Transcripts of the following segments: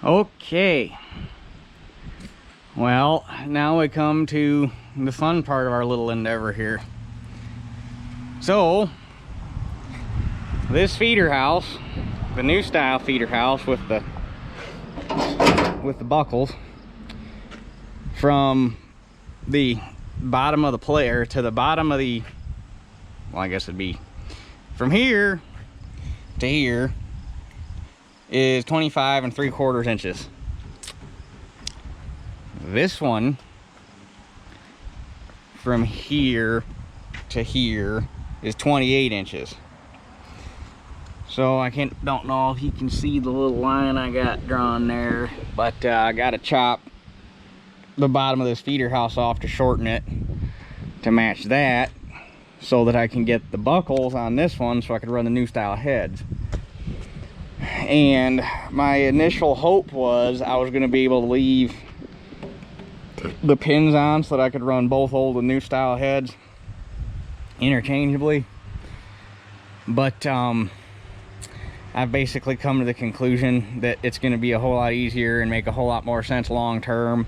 Okay, well, now we come to the fun part of our little endeavor here. So this feeder house, the new style feeder house with the buckles, from the bottom of the player to the bottom of the, well, I guess it'd be from here to here, is 25 3/4 inches. This one from here to here is 28 inches. So I don't know if you can see the little line I got drawn there, but I got to chop the bottom of this feeder house off to shorten it to match that, so that I can get the buckles on this one so I could run the new style heads. And my initial hope was I was going to be able to leave the pins on so that I could run both old and new style heads interchangeably. But I've basically come to the conclusion that it's going to be a whole lot easier and make a whole lot more sense long term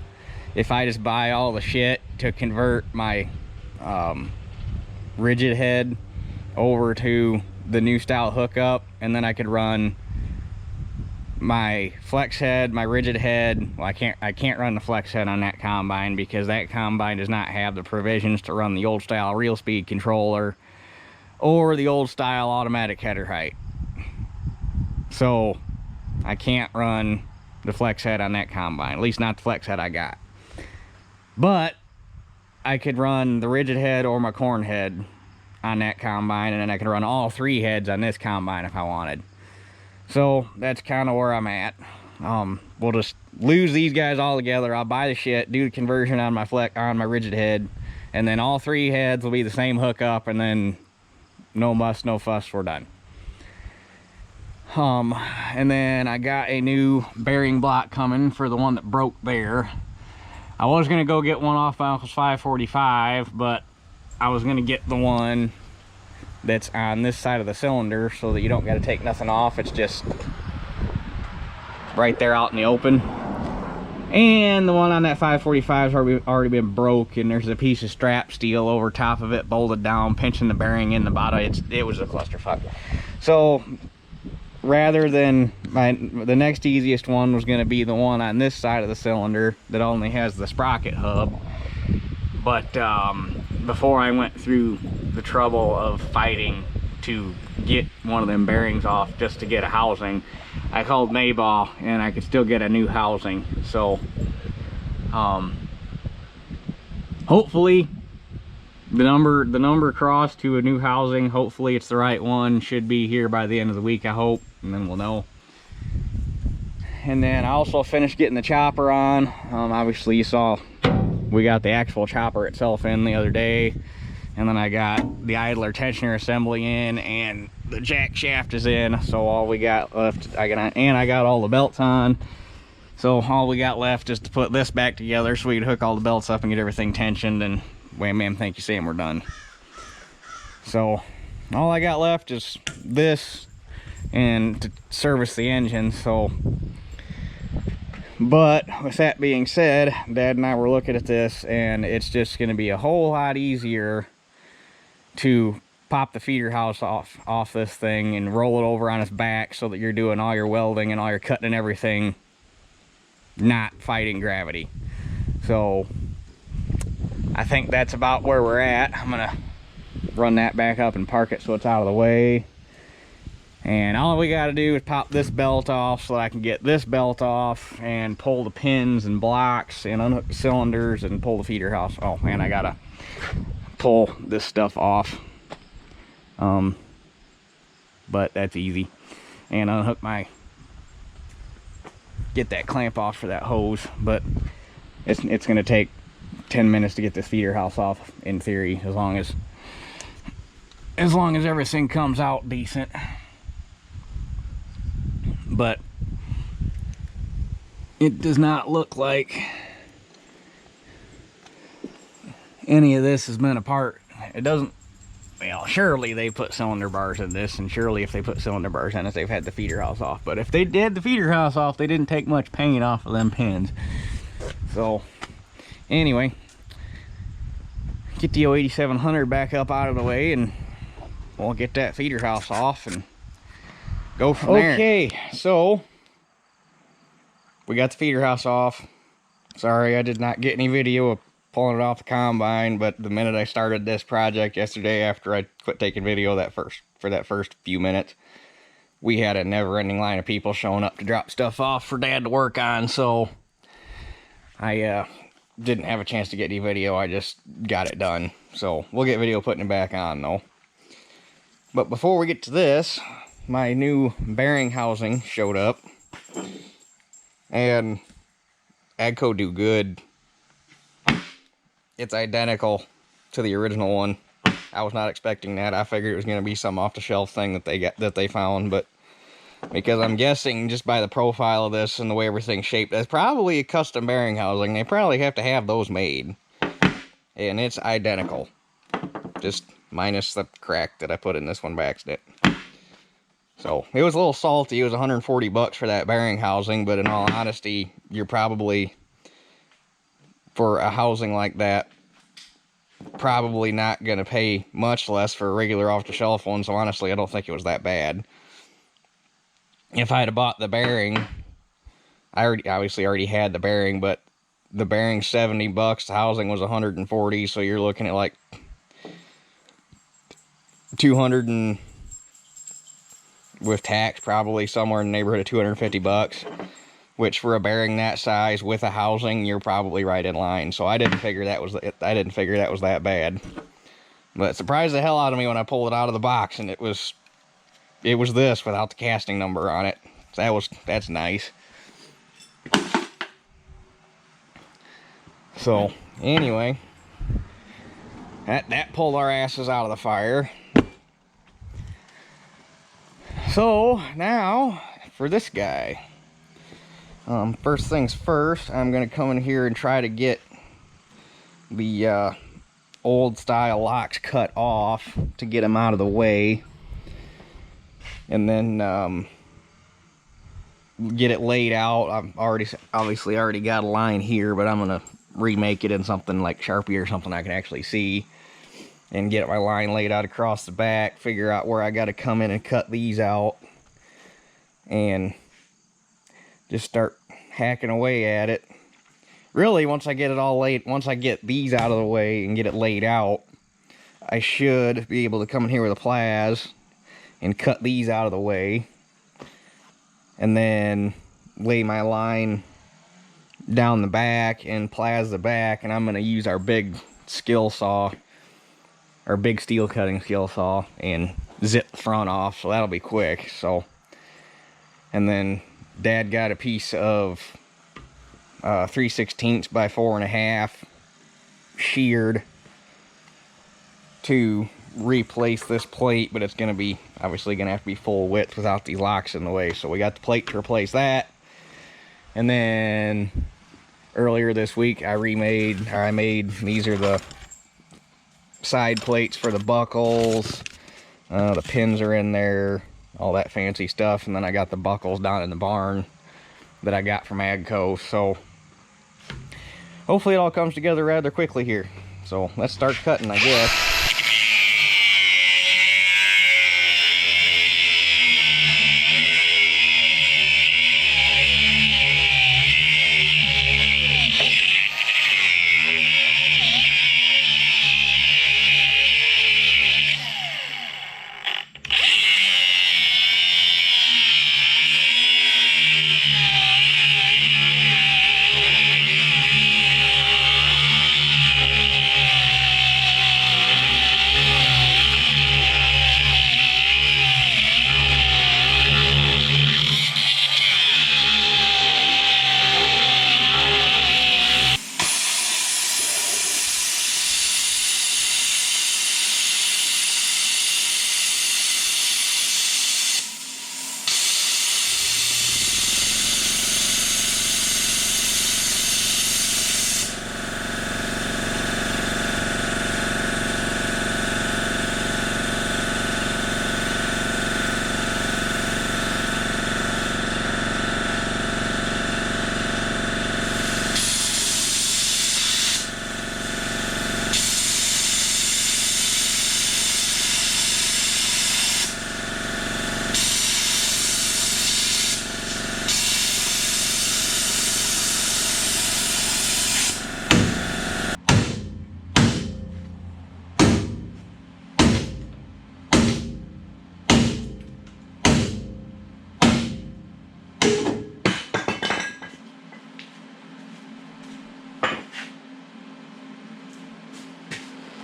if I just buy all the shit to convert my rigid head over to the new style hookup, and then I could run my flex head, my rigid head. Well, I can't run the flex head on that combine because that combine does not have the provisions to run the old style real speed controller or the old style automatic header height. So I can't run the flex head on that combine, at least not the flex head I got. But I could run the rigid head or my corn head on that combine, and then I could run all three heads on this combine if I wanted. So that's kind of where I'm at. We'll just lose these guys all together. I'll buy the shit, do the conversion on my rigid head, and then all three heads will be the same hookup, and then no muss, no fuss, we're done. And then I got a new bearing block coming for the one that broke there. I was gonna go get one off my uncle's 545, but I was gonna get the one that's on this side of the cylinder so that you don't got to take nothing off. It's just right there out in the open. And the one on that 545 has already been broke, and there's a piece of strap steel over top of it bolted down, pinching the bearing in the bottom. It was a clusterfuck. So rather than the next easiest one was going to be the one on this side of the cylinder that only has the sprocket hub. But before I went through the trouble of fighting to get one of them bearings off just to get a housing, I called Maybach and I could still get a new housing. So hopefully the number crossed to a new housing. Hopefully it's the right one. Should be here by the end of the week, I hope, and then we'll know. And then I also finished getting the chopper on. Obviously you saw we got the actual chopper itself in the other day, and then I got the idler tensioner assembly in, and the jack shaft is in. So all we got left, I got all the belts on. So all we got left is to put this back together so we can hook all the belts up and get everything tensioned, and wham bam thank you Sam, we're done. So all I got left is this and to service the engine. So, but with that being said, Dad and I were looking at this, and it's just going to be a whole lot easier to pop the feeder house off this thing and roll it over on its back so that you're doing all your welding and all your cutting and everything not fighting gravity. So I think that's about where we're at. I'm gonna run that back up and park it so it's out of the way. And all we got to do is pop this belt off so that I can get this belt off and pull the pins and blocks and unhook the cylinders and pull the feeder house. Oh man, I gotta pull this stuff off. But that's easy. And unhook get that clamp off for that hose. But it's gonna take 10 minutes to get this feeder house off in theory, as long as everything comes out decent. But it does not look like any of this has been apart. It doesn't well, surely they put cylinder bars in this, and surely if they put cylinder bars in it, they've had the feeder house off. But if they did the feeder house off, they didn't take much paint off of them pins. So, anyway, get the 8700 back up out of the way, and we'll get that feeder house off and go from there. Okay, so we got the feeder house off. Sorry, I did not get any video of pulling it off the combine, but the minute I started this project yesterday, after I quit taking video for that first few minutes, we had a never-ending line of people showing up to drop stuff off for Dad to work on, so I didn't have a chance to get any video. I just got it done. So we'll get video putting it back on though. But before we get to this, my new bearing housing showed up, and Agco do good. It's identical to the original one. I was not expecting that. I figured it was going to be some off-the-shelf thing that they found, but because I'm guessing just by the profile of this and the way everything's shaped, that's probably a custom bearing housing. They probably have to have those made, and it's identical, just minus the crack that I put in this one by accident. So it was a little salty. It was 140 bucks for that bearing housing, but in all honesty, you're probably, for a housing like that, probably not going to pay much less for a regular off-the-shelf one. So honestly, I don't think it was that bad. If I had bought the bearing, I obviously already had the bearing, but the bearing's 70 bucks, the housing was 140, so you're looking at like 200 and with tax probably somewhere in the neighborhood of 250 bucks, which for a bearing that size with a housing, you're probably right in line. So I didn't figure that was that bad. But it surprised the hell out of me when I pulled it out of the box, and it was this without the casting number on it. So that's nice. So anyway, that pulled our asses out of the fire. So now for this guy. First things first, I'm gonna come in here and try to get the old style locks cut off to get them out of the way, and then get it laid out. I've obviously already got a line here, but I'm gonna remake it in something like Sharpie or something I can actually see, and get my line laid out across the back, figure out where I got to come in and cut these out, and just start hacking away at it. Really, once I get these out of the way and get it laid out, I should be able to come in here with a pliers and cut these out of the way, and then lay my line down the back and pliers the back, and I'm going to use our big skill saw, our big steel cutting skill saw, and zip the front off, so that'll be quick. So, and then Dad got a piece of 3/16 by 4.5 sheared to replace this plate, but it's going to be obviously going to have to be full width without these locks in the way. So we got the plate to replace that. And then earlier this week I made these are the side plates for the buckles. The pins are in there, all that fancy stuff, and then I got the buckles down in the barn that I got from Agco. So hopefully it all comes together rather quickly here. So let's start cutting, I guess.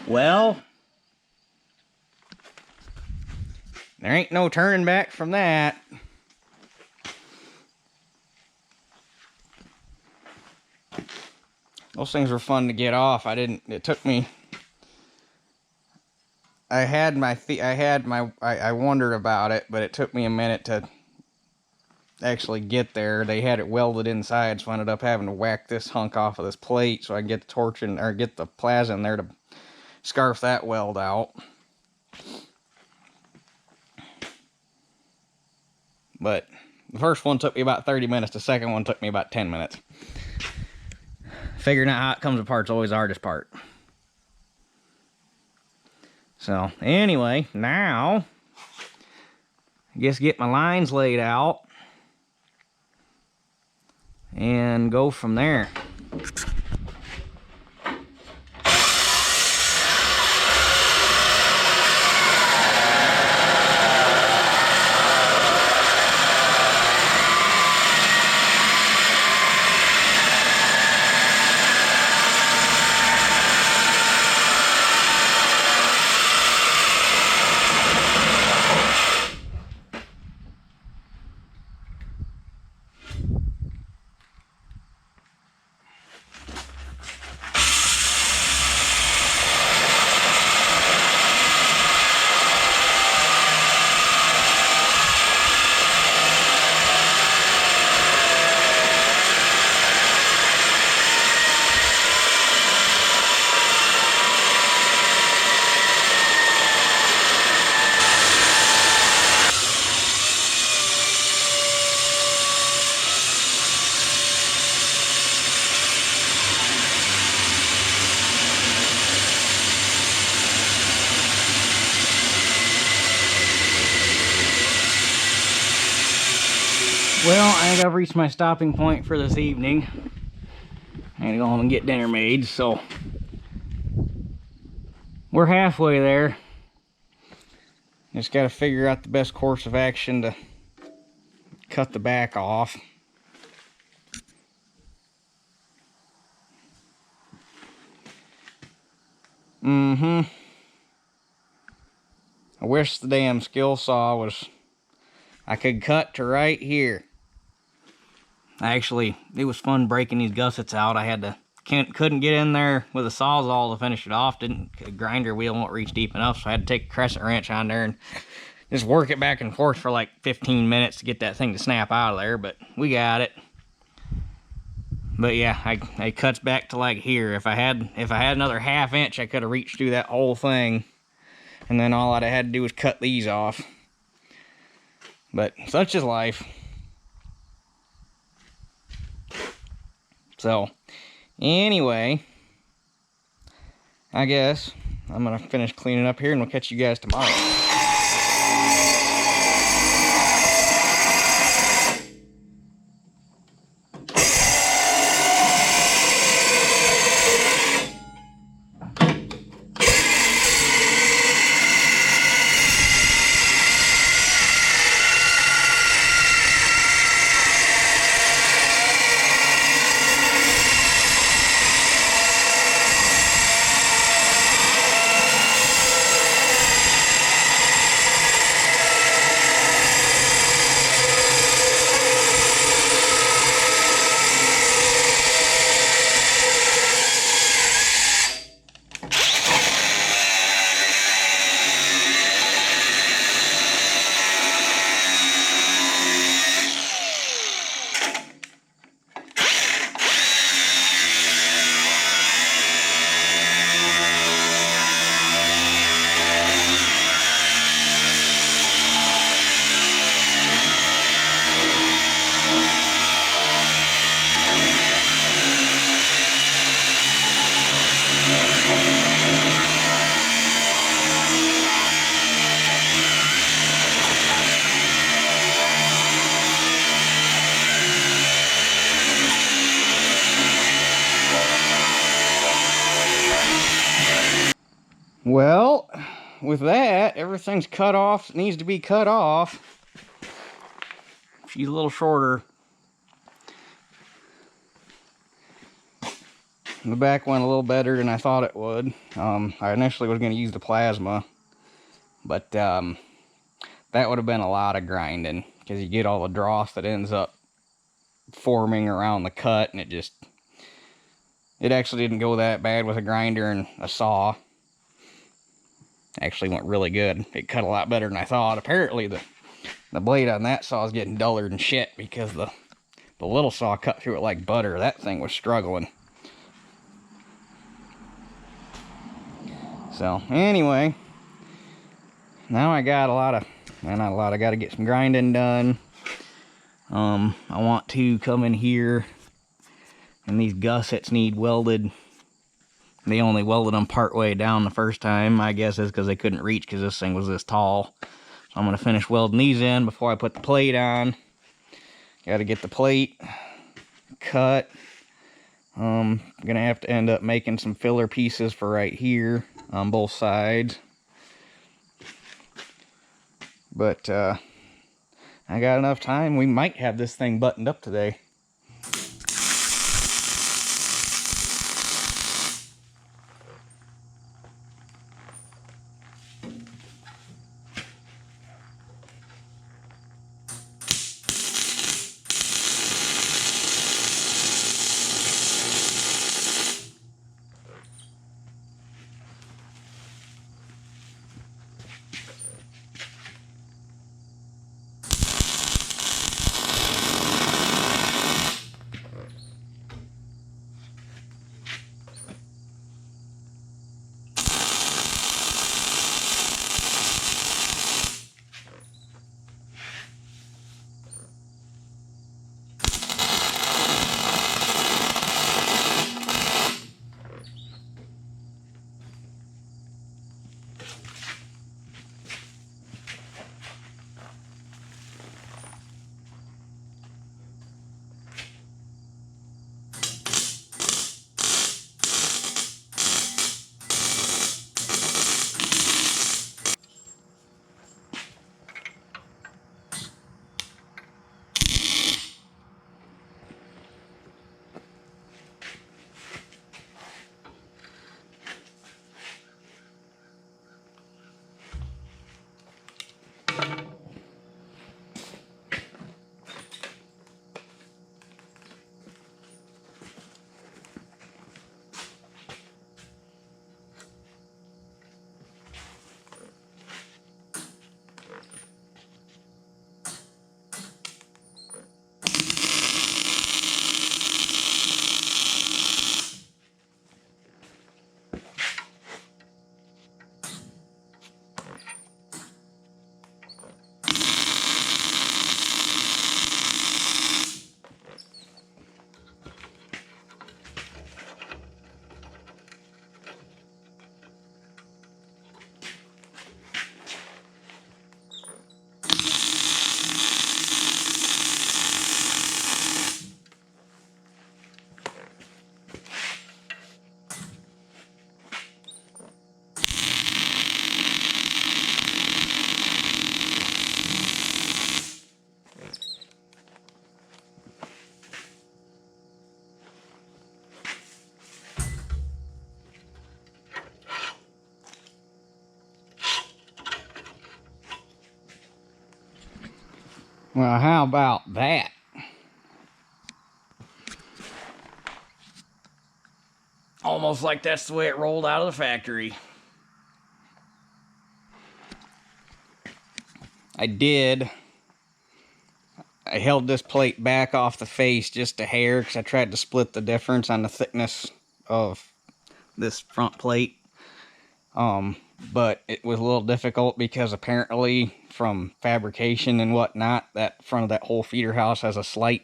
Well, there ain't no turning back from that. Those things were fun to get off. It took me, I wondered about it, but it took me a minute to actually get there. They had it welded inside, so I ended up having to whack this hunk off of this plate so I can get the torch in, or get the plaza in there to scarf that weld out. But the first one took me about 30 minutes. The second one took me about 10 minutes. Figuring out how it comes apart is always the hardest part. So, anyway, now, I guess get my lines laid out and go from there. Well, I think I've reached my stopping point for this evening. I gotta go home and get dinner made, so we're halfway there. Just gotta figure out the best course of action to cut the back off. I wish the damn skill saw was, I could cut to right here. Actually, it was fun breaking these gussets out. I had to, couldn't get in there with a sawzall to finish it off. The grinder wheel won't reach deep enough, so I had to take a crescent wrench on there and just work it back and forth for like 15 minutes to get that thing to snap out of there, but we got it. But yeah, I cuts back to like here. If I had another ½ inch, I could have reached through that whole thing, and then all I'd have had to do was cut these off. But such is life. So, anyway, I guess I'm gonna finish cleaning up here and we'll catch you guys tomorrow. Well, with that, everything's cut off. It needs to be cut off. She's a little shorter. The back went a little better than I thought it would. I initially was going to use the plasma, but that would have been a lot of grinding, because you get all the dross that ends up forming around the cut, and it actually didn't go that bad with a grinder and a saw. Actually went really good. It cut a lot better than I thought. Apparently the blade on that saw is getting duller than shit, because the little saw cut through it like butter. That thing was struggling. So anyway, now I got I got to get some grinding done. I want to come in here, and these gussets need welded. They only welded them part way down the first time. I guess it's because they couldn't reach, because this thing was this tall. So I'm going to finish welding these in before I put the plate on. Got to get the plate cut. I'm going to have to end up making some filler pieces for right here on both sides. But I got enough time. We might have this thing buttoned up today. Well, how about that? Almost like that's the way it rolled out of the factory. I held this plate back off the face just a hair, because I tried to split the difference on the thickness of this front plate. But it was a little difficult, because apparently from fabrication and whatnot, that front of that whole feeder house has a slight,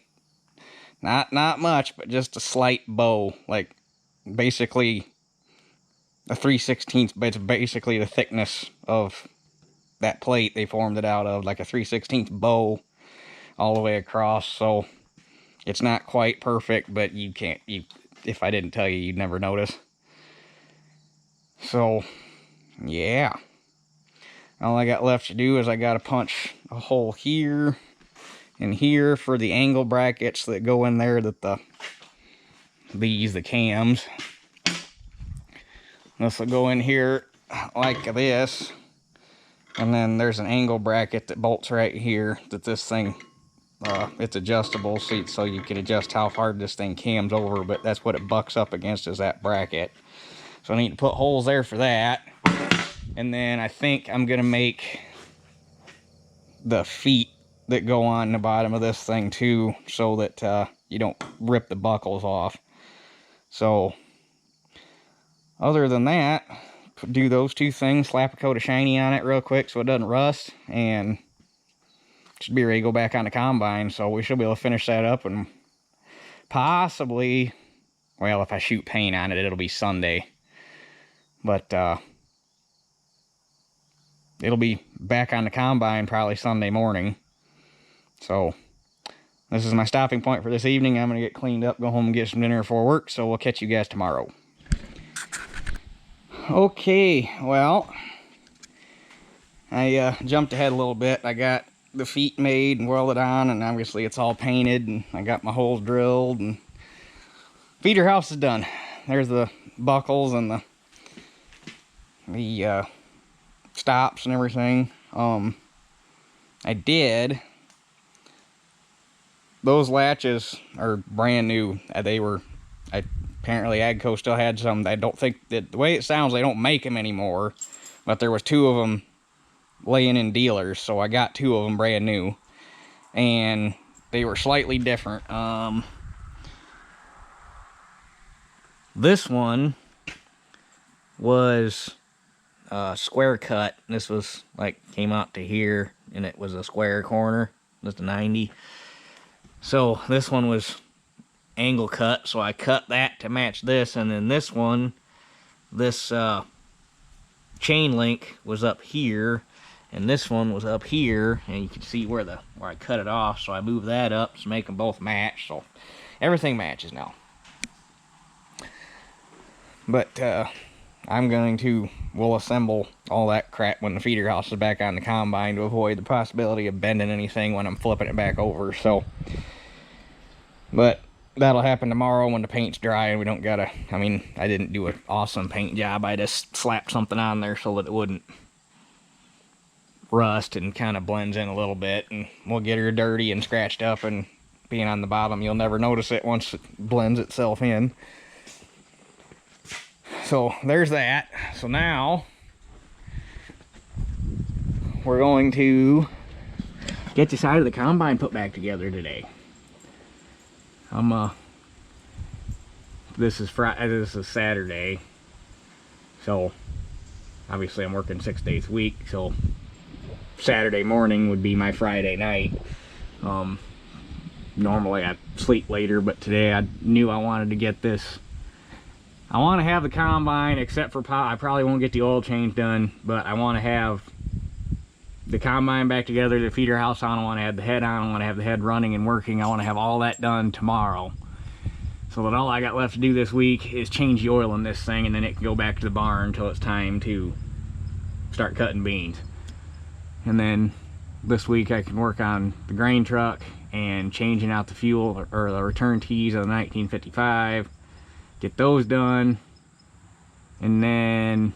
not much, but just a slight bow, like basically a 3/16, but it's basically the thickness of that plate they formed it out of, like a 3/16 bow all the way across. So it's not quite perfect, but if I didn't tell you, you'd never notice. So yeah, all I got left to do is I got to punch a hole here and here for the angle brackets that go in there, that the cams. This will go in here like this. And then there's an angle bracket that bolts right here that this thing, it's adjustable so you can adjust how hard this thing cams over, but that's what it bucks up against, is that bracket. So I need to put holes there for that. And then I think I'm gonna make the feet that go on the bottom of this thing too, so that you don't rip the buckles off. So other than that, do those two things, slap a coat of shiny on it real quick so it doesn't rust, and should be ready to go back on the combine. So we should be able to finish that up, and possibly, well, if I shoot paint on it, it'll be Sunday. But it'll be back on the combine probably Sunday morning. So this is my stopping point for this evening. I'm going to get cleaned up, go home and get some dinner before work. So we'll catch you guys tomorrow. Okay, well, I jumped ahead a little bit. I got the feet made and welded on, and obviously it's all painted, and I got my holes drilled, and feeder house is done. There's the buckles and the stops and everything. I did, those latches are brand new. Apparently Agco still had some. I don't think that, the way it sounds, they don't make them anymore, but there was 2 of them laying in dealers, so I got 2 of them brand new, and they were slightly different. This one was square cut. This was like, came out to here, and it was a square corner, just a 90. So this one was angle cut, so I cut that to match this. And then this one, this chain link was up here, and this one was up here, and you can see where I cut it off. So I moved that up to make them both match, so everything matches now. But we'll assemble all that crap when the feeder house is back on the combine, to avoid the possibility of bending anything when I'm flipping it back over. So, but that'll happen tomorrow when the paint's dry and we don't gotta, I mean, I didn't do an awesome paint job. I just slapped something on there so that it wouldn't rust and kind of blends in a little bit, and we'll get her dirty and scratched up, and being on the bottom, you'll never notice it once it blends itself in. So there's that. So now we're going to get the side of the combine put back together today. This is Friday, this is Saturday, so obviously I'm working 6 days a week, so Saturday morning would be my Friday night. Normally I sleep later, but today I knew I wanted to get this. I want to have the combine, except for I probably won't get the oil change done, but I want to have the combine back together, the feeder house on. I want to have the head on. I want to have the head running and working. I want to have all that done tomorrow, so that all I got left to do this week is change the oil in this thing, and then it can go back to the barn until it's time to start cutting beans. And then this week I can work on the grain truck and changing out the fuel or the return tees of the 1955. Get those done, and then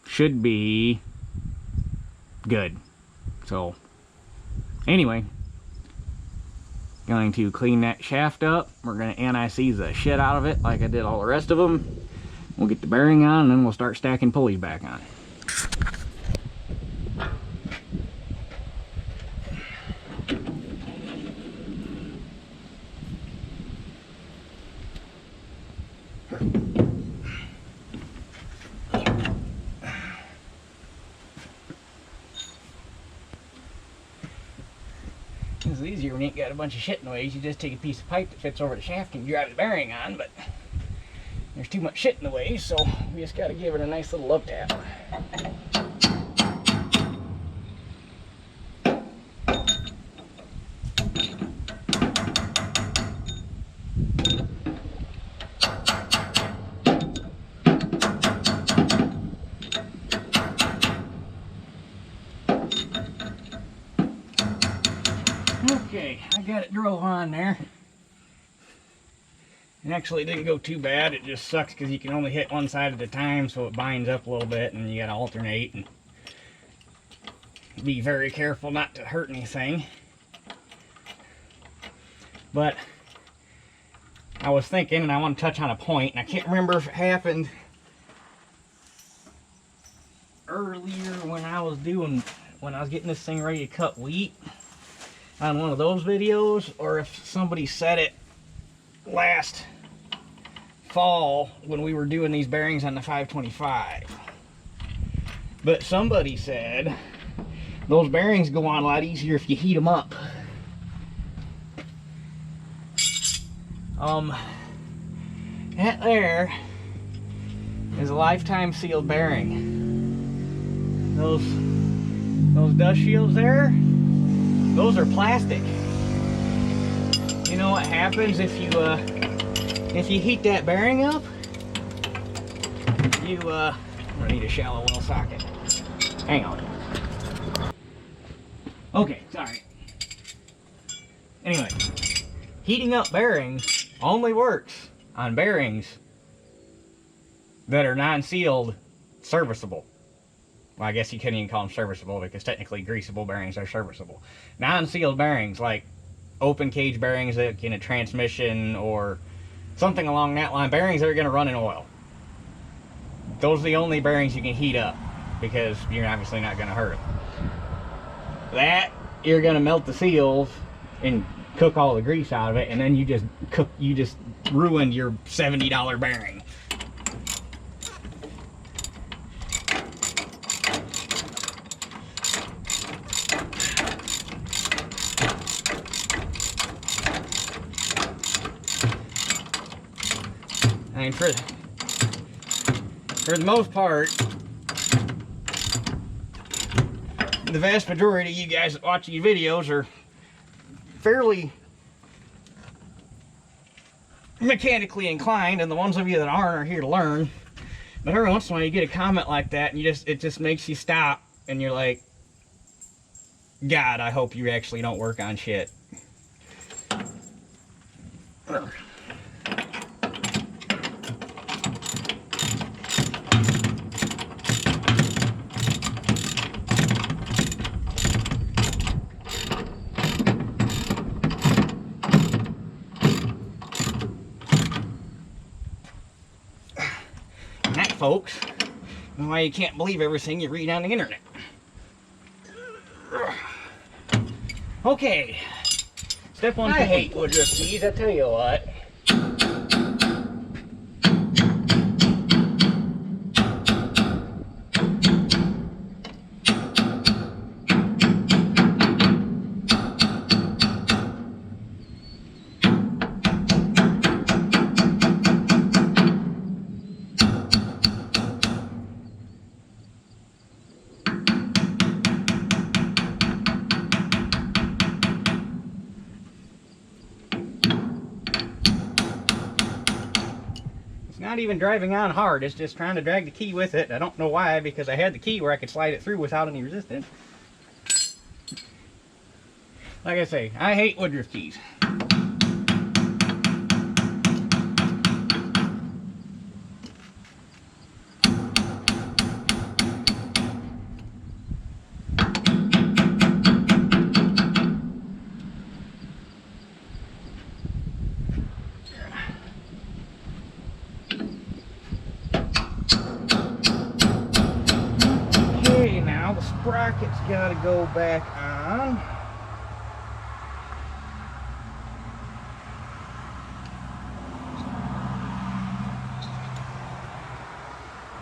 should be good. So anyway, going to clean that shaft up. We're going to anti-seize the shit out of it like I did all the rest of them. We'll get the bearing on, and then we'll start stacking pulleys back on. It's easier when you ain't got a bunch of shit in the way. You just take a piece of pipe that fits over the shaft and drive the bearing on, but there's too much shit in the way, so we just got to give it a nice little love tap. Okay, I got it drove on there. And actually, it didn't go too bad. It just sucks because you can only hit one side at a time, so it binds up a little bit, and you got to alternate and be very careful not to hurt anything. But I was thinking, and I want to touch on a point, and I can't remember if it happened earlier when I was getting this thing ready to cut wheat on one of those videos, or if somebody said it last fall when we were doing these bearings on the 525. But somebody said those bearings go on a lot easier if you heat them up. That there is a lifetime sealed bearing. Those dust shields there, those are plastic. You know what happens if you heat that bearing up? I'm gonna need a shallow well socket. Hang on. Okay, sorry. Anyway, heating up bearings only works on bearings that are non-sealed, serviceable. Well, I guess you couldn't even call them serviceable because technically greasable bearings are serviceable. Non-sealed bearings, like open cage bearings that in a transmission or something along that line, bearings that are going to run in oil. Those are the only bearings you can heat up because you're obviously not going to hurt them. That, you're going to melt the seals and cook all the grease out of it, and then you just ruined your $70 bearing. I mean, for the most part, the vast majority of you guys that watch these videos are fairly mechanically inclined, and the ones of you that aren't are here to learn. But every once in a while you get a comment like that, and it just makes you stop, and you're like, God, I hope you actually don't work on shit. Folks, and why you can't believe everything you read on the internet. Okay, step one. I hate woodruff keys, I tell you what. Not even driving on hard, it's just trying to drag the key with it. I don't know why, because I had the key where I could slide it through without any resistance. Like I say, I hate woodruff keys. Sprocket's got to go back on.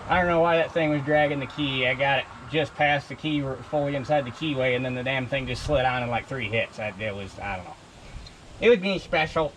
I don't know why that thing was dragging the key. I got it just past the key, fully inside the keyway, and then the damn thing just slid on in like 3 hits. I don't know. It was being special.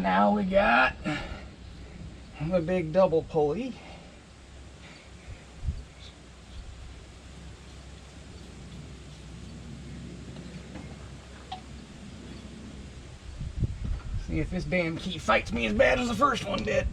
now we got the big double pulley. See if this damn key fights me as bad as the first one did.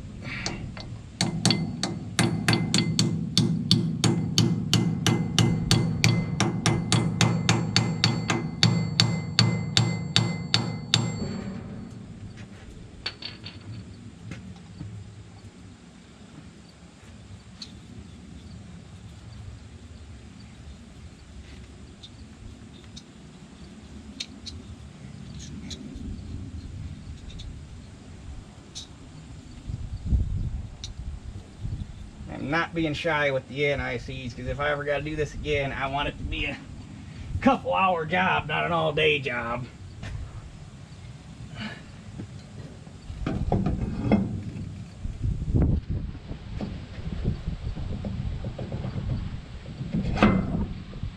I'm not being shy with the NICs, because if I ever got to do this again, I want it to be a couple hour job, not an all day job.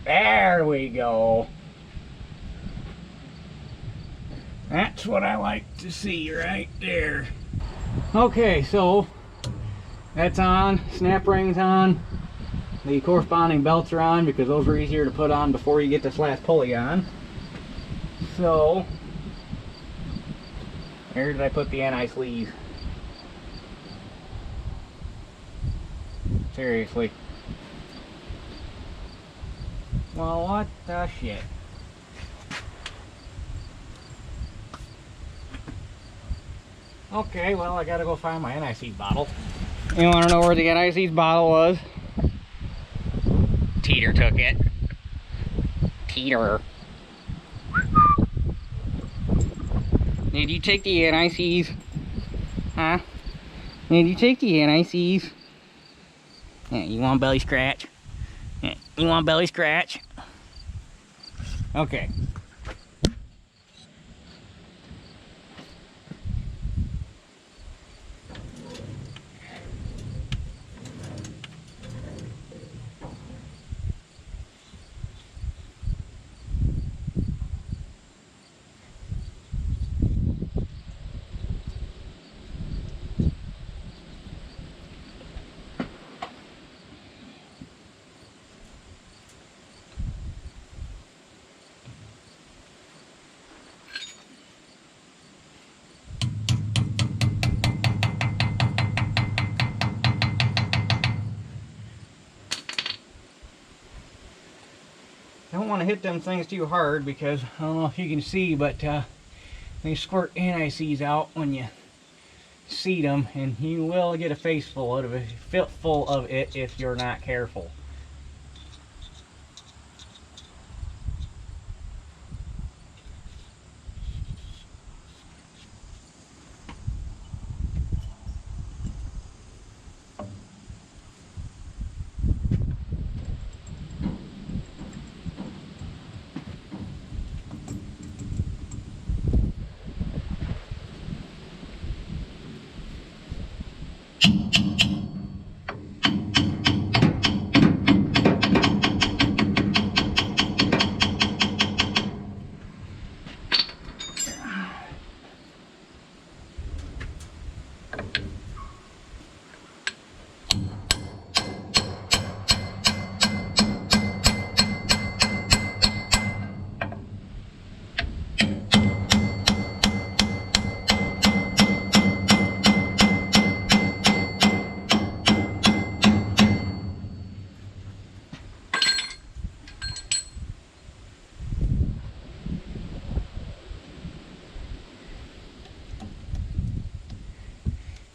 There we go. That's what I like to see right there. Okay, so that's on, snap ring's on, the corresponding belts are on because those are easier to put on before you get this last pulley on. So, where did I put the anti-sleeve? Seriously. Well, what the shit? Okay, well, I gotta go find my NIC bottle. You wanna know where the NIC's bottle was? Teeter took it. Teeter. Did you take the NICs? Huh? Did you take the NICs? Yeah, you want belly scratch? Yeah, you want belly scratch? Okay. I don't want to hit them things too hard because I don't know if you can see, but they squirt NICs out when you seat them, and you will get a face full of it if you're not careful.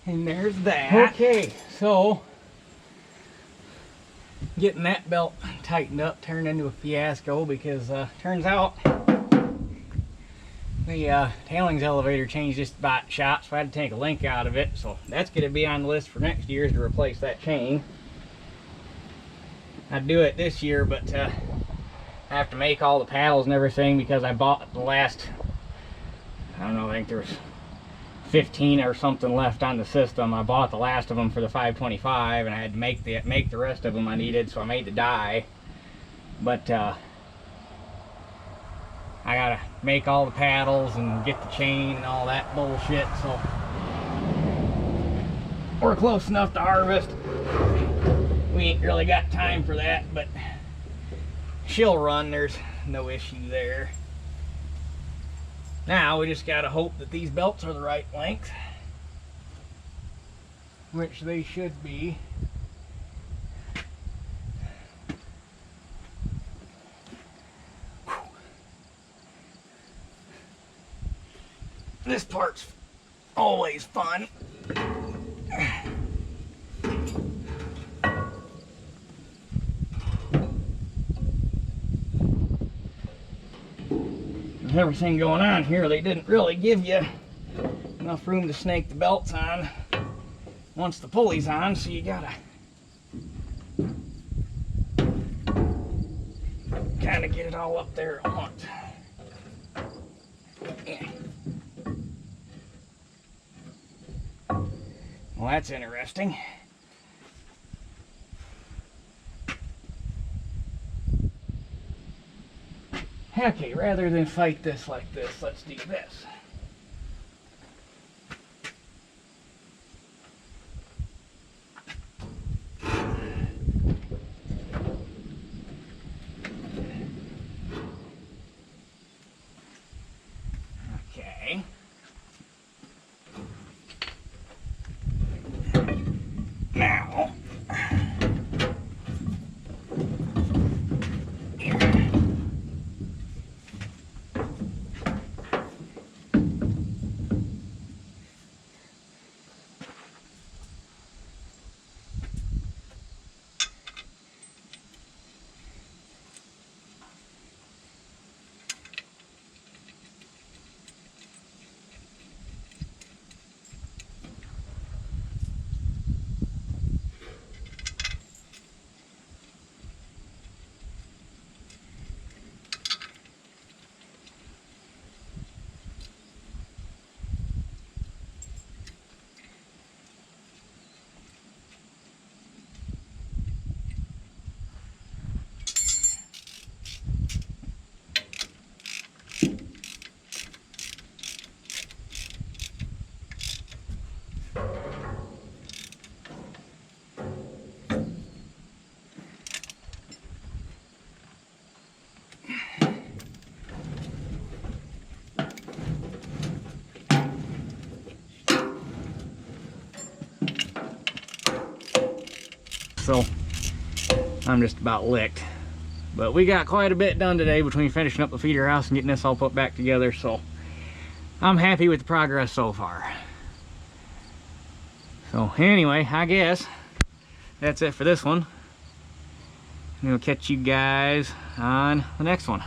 And there's that. Okay, so getting that belt tightened up turned into a fiasco because turns out the tailings elevator changed just about shot, so I had to take a link out of it. So that's going to be on the list for next year to replace that chain. I'd do it this year, but I have to make all the paddles and everything because I bought the last, I don't know, I think there was 15 or something left on the system. I bought the last of them for the 525, and I had to make the rest of them I needed, so I made the die. But I gotta make all the paddles and get the chain and all that bullshit, so we're close enough to harvest. We ain't really got time for that, but she'll run. There's no issue there. Now we just gotta hope that these belts are the right length, which they should be. This part's always fun. With everything going on here, they didn't really give you enough room to snake the belts on once the pulley's on, so you gotta kind of get it all up there at once. Yeah. Well, that's interesting. Okay, rather than fight this like this, let's do this. Okay. Now, so I'm just about licked. But we got quite a bit done today between finishing up the feeder house and getting this all put back together, so I'm happy with the progress so far. So anyway, I guess that's it for this one. We'll catch you guys on the next one.